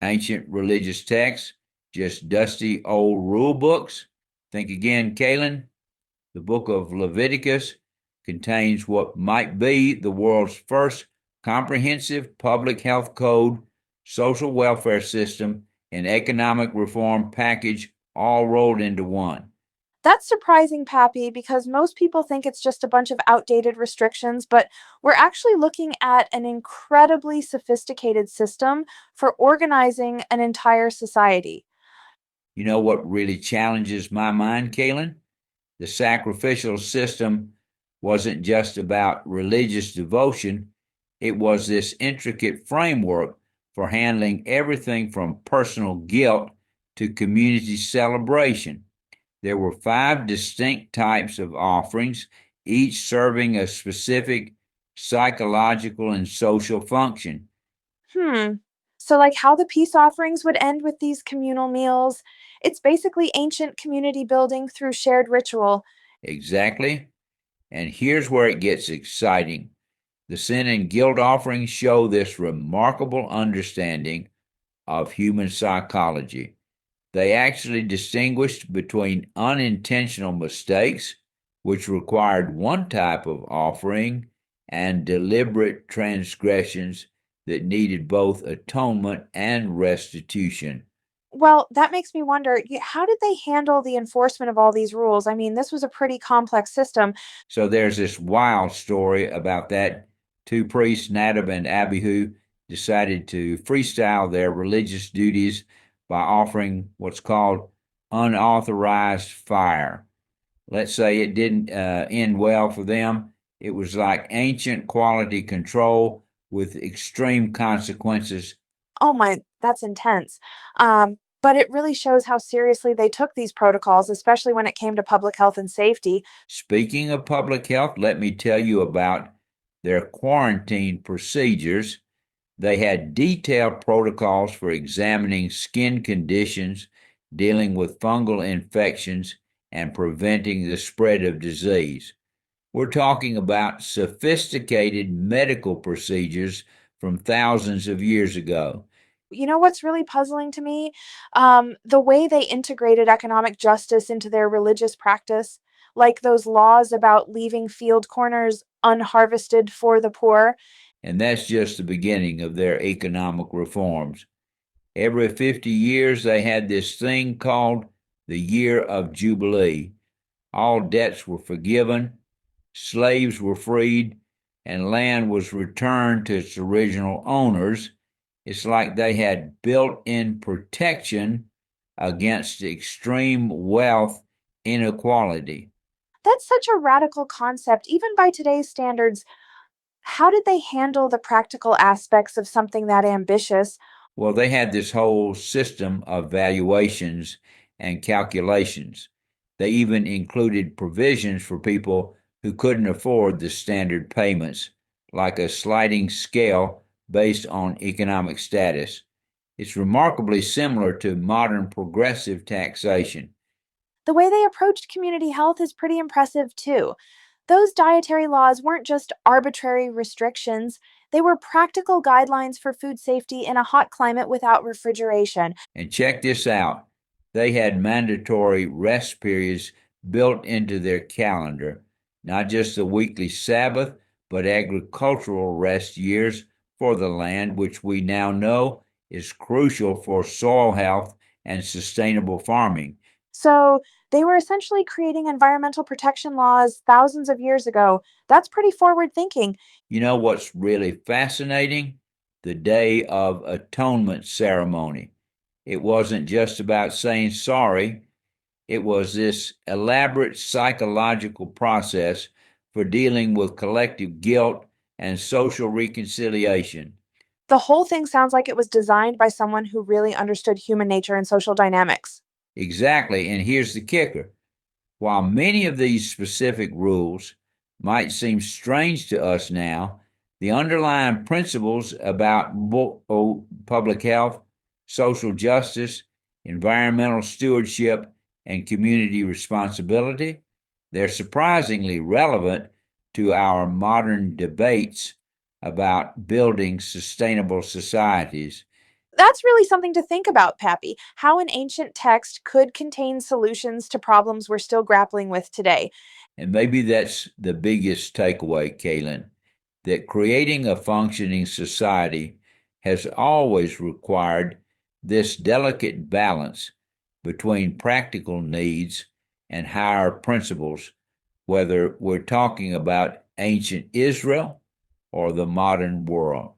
ancient religious texts, just dusty old rule books? Think again, Kalin. The book of Leviticus contains what might be the world's first comprehensive public health code, social welfare system, and economic reform package all rolled into one. That's surprising, Pappy, because most people think it's just a bunch of outdated restrictions, but we're actually looking at an incredibly sophisticated system for organizing an entire society. You know what really challenges my mind, Kalin? The sacrificial system wasn't just about religious devotion, it was this intricate framework for handling everything from personal guilt to community celebration. There were five distinct types of offerings, each serving a specific psychological and social function. Hmm. So, like how the peace offerings would end with these communal meals, it's basically ancient community building through shared ritual. Exactly. And here's where it gets exciting. The sin and guilt offerings show this remarkable understanding of human psychology. They actually distinguished between unintentional mistakes, which required one type of offering, and deliberate transgressions that needed both atonement and restitution. Well, that makes me wonder how did they handle the enforcement of all these rules? I mean, this was a pretty complex system. So there's this wild story about that. Two priests, Nadab and Abihu, decided to freestyle their religious duties by offering what's called unauthorized fire. Let's say it didn't end well for them. It was like ancient quality control with extreme consequences. Oh my, that's intense. But it really shows how seriously they took these protocols, especially when it came to public health and safety. Speaking of public health, let me tell you about their quarantine procedures. They had detailed protocols for examining skin conditions, dealing with fungal infections, and preventing the spread of disease. We're talking about sophisticated medical procedures from thousands of years ago. You know what's really puzzling to me? The way they integrated economic justice into their religious practice, like those laws about leaving field corners unharvested for the poor. And that's just the beginning of their economic reforms. Every 50 years, they had this thing called the Year of Jubilee. All debts were forgiven, slaves were freed, and land was returned to its original owners. It's like they had built in protection against extreme wealth inequality. That's such a radical concept, even by today's standards. How did they handle the practical aspects of something that ambitious? Well, they had this whole system of valuations and calculations. They even included provisions for people who couldn't afford the standard payments, like a sliding scale based on economic status. It's remarkably similar to modern progressive taxation. The way they approached community health is pretty impressive, too. Those dietary laws weren't just arbitrary restrictions, they were practical guidelines for food safety in a hot climate without refrigeration. And check this out, they had mandatory rest periods built into their calendar, not just the weekly Sabbath, but agricultural rest years for the land, which we now know is crucial for soil health and sustainable farming. So, they were essentially creating environmental protection laws thousands of years ago. That's pretty forward thinking. You know what's really fascinating? The Day of Atonement ceremony. It wasn't just about saying sorry, it was this elaborate psychological process for dealing with collective guilt and social reconciliation. The whole thing sounds like it was designed by someone who really understood human nature and social dynamics. Exactly, and here's the kicker. While many of these specific rules might seem strange to us now, the underlying principles about public health, social justice, environmental stewardship, and community responsibility, they're surprisingly relevant to our modern debates about building sustainable societies. That's really something to think about, Pappy. How an ancient text could contain solutions to problems we're still grappling with today. And maybe that's the biggest takeaway, Kalin, that creating a functioning society has always required this delicate balance between practical needs and higher principles, whether we're talking about ancient Israel or the modern world.